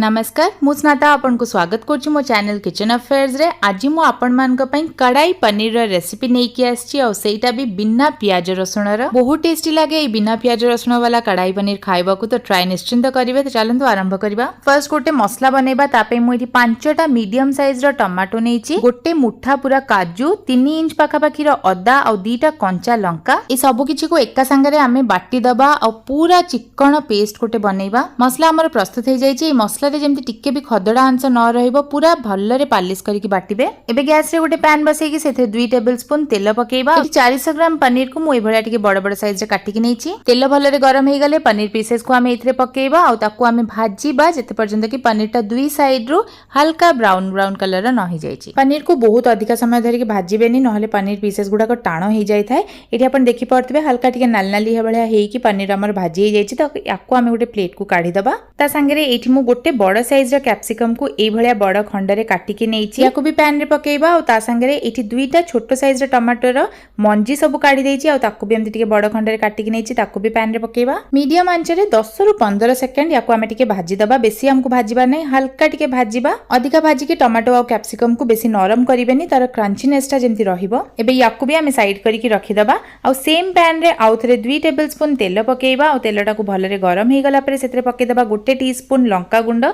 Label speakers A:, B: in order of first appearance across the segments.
A: नमस्कार मु स्नाता आपन को स्वागत करछि मो चैनल किचन अफेयर्स रे। आज मु आपन मान को पई कढ़ाई पनीर रो रेसिपी नै कि आछि और सेटा भी बिना प्याज रसुण रो। बहुत टेस्टी लागे ए बिना प्याज रसुण वाला कढ़ाई पनीर खाइबा को। तो ट्राई निश्चिंत करिवे। तो चलंतु आरंभ करबा। फर्स्ट गोटे मसला बनेबा ता पे मु एठी 5टा मीडियम साइज रो टमाटो नेछि, गोटे मुठा पूरा काजू, 3 इंच पाखा पाखी रो अदा और 2टा कंचा लंका। ए सब किछि को एका संगे रे हमें बाटी दबा और पूरा चिकन पेस्ट गोटे बनेबा। मसला हमर प्रस्तुत हो जाय छै। मसला जेमती टिके भी खदड़ा अंश न रहिबो पूरा भल्लरे पालिश करके बाटिबे। एबे गैस रे गोटे पैन बसैकी सेथे 2 टेबलस्पून तेल पकेइबा। एठी 400 ग्राम पनीर को मु ए भलिया टिके बड़ बड़ साइज रे काटी के नेछि। तेल भल्लरे गरम हे गले पनीर पीसेस को हमें इथरे पकेइबा और ताकू हमें भाजीबा जेते पर्यंत कि पनीरटा दुई साइड रो हल्का ब्राउन ब्राउन कलर रो न हो जायछि। पनीर को बहुत अधिक समय धरि के भाजीबेनी नहले पनीर पीसेस गुडा को टाणो हे जाय थाए। एठी अपन देखि परतबे हल्का टिके नाल नाली हे भलिया हेई कि पनीर हमर भाजी हे जायछि। तो याकू हमें गोटे प्लेट को काढी दबा। ता संगे रे एठी मु गोटे बड़ साइज रो कैप्सिकम को ए भलिया बड़ खंडरे काटी के नेछि। याकू भी पैन रे पकेइबा और ता संगे रे एठी 2टा छोटो साइज रो टमाटर रो मंजी सब काढी देछि और ताकू भी हमते टिके बड़ खंडरे काटी के नेछि। ताकू भी पैन रे पकेइबा। मीडियम आंच रे 10 रु 15 सेकंड याकू हमें टिके भाजी दबा। बेसी हमको भाजीबा नै, हल्का टिके भाजीबा। अधिका भाजी के टमाटो और कैप्सिकम को बेसी नरम करिबेनी, तार क्रंचीनेस ता जेंति रहिबो। एबे याकू भी हमें साइड करी के रखि दबा और सेम पैन रे आउ थरे 2 टेबलस्पून तेल पकेइबा और तेलटा को भलरे गरम हे गला परे सेतरे पके दबा गोटे टीस्पून लंका गुंड,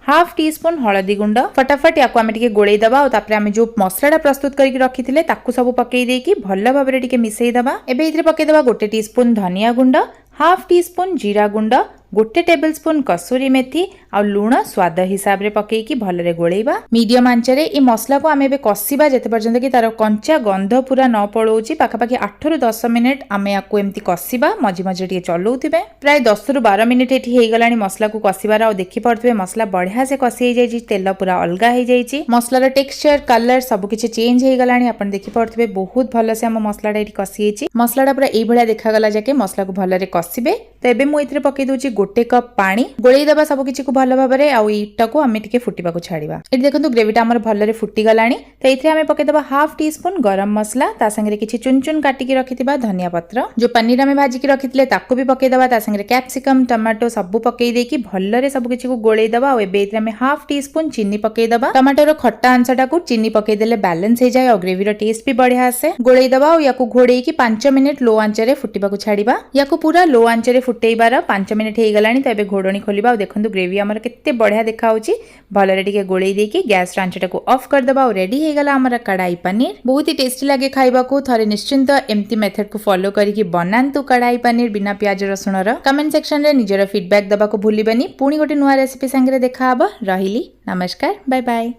A: हाफ टीस्पून हळदी गुंड। फटाफट याकू आमे टिके गोळेई दबा और तापरे आमे जो मसलाटा प्रस्तुत करके रखिथिले ताकू सब पकेई देकी भल्ला भाबरे टिके मिसेई दबा। एबे इथरे पके दबा गोटे टीस्पून धनिया गुंड, हाफ टीस्पून जीरा गुंड, गोटे टेबलस्पून कसूरी मेथी और लूण स्वाद हिसाब रे पकेकी भलरे गोळेइबा। मीडियम आंच रे ई मसला को आमे बे कसिबा जेते पर्यंत कि तार कंचा गंध पूरा न पळौची। पाखा पाखी 8 रु 10 मिनिट आमे याकू एम्ति कसिबा, मझी मझी टिके चलौथिबे। प्राय 10 रु 12 मिनिट एठी हेई गलानी मसला को कसिबार और देखि परथबे मसला बढ़िया से कसी हे जायछि। तेल पूरा अलगा हे जायछि। मसलार टेक्सचर कलर सब किछि चेंज हे गलानी। आपण देखि परथबे बहुत भलो से हम मसलाटा एठी कसी हेछि। मसलाटा पूरा एई भलिया देखा गला जाके मसला को भलरे कसिबे। तो एबे मु इथरे पके दोछि गोटे कप पानी, गोळेई दबा सब किछि को भलो भाबरे आ इटा को हमें टिके फुटिबा को छाड़ीबा। एठी देखंतु ग्रेवीटा हमर भलरे फुटी गलानी। तो इथरे हमें पके दबा हाफ टीस्पून गरम मसला, ता संगे किछि चुन चुन काटी के रखिथिबा धनिया पत्र, जो पनीर हमें भाजी के रखिथिले ताको भी पके दबा। ता संगे कैप्सिकम टमाटो सब पके देकी भलरे सब किछि को गोळेई दबा। और एबे इथरे हमें हाफ टीस्पून चीनी पके दबा। टमाटो रो खट्टा अंशटा को चीनी पके देले बैलेंस हे जाय और ग्रेवी रो टेस्ट भी बढ़िया आसे। गोळेई दबा और याकू घोड़ेई की 5 मिनिट लो आंच रे फुटिबा को छाड़ीबा। याकू पूरा लो आंच रे फुटेइबार 5 मिनिट हे गलानी। तो एबे घोड़णी खोलिबा और देखंतु ग्रेवी हमर केते बढ़िया देखा होची। भलरे टिके गोळेई देकी गैस आंचटा को ऑफ कर दबा और रेडी हे गला हमर कढ़ाई पनीर। बहुत ही टेस्टी लागे खाइबा को। थरे निश्चिंत एम्ति मेथड को फॉलो करिकि बनांतु कढ़ाई पनीर बिना प्याज रसुण रो। कमेंट सेक्शन रे निजर फीडबैक दबा को भूलिबेनी। पुणी गोटे नुवा रेसिपी संगे देखा हबो। रहिली, नमस्कार, बाय बाय।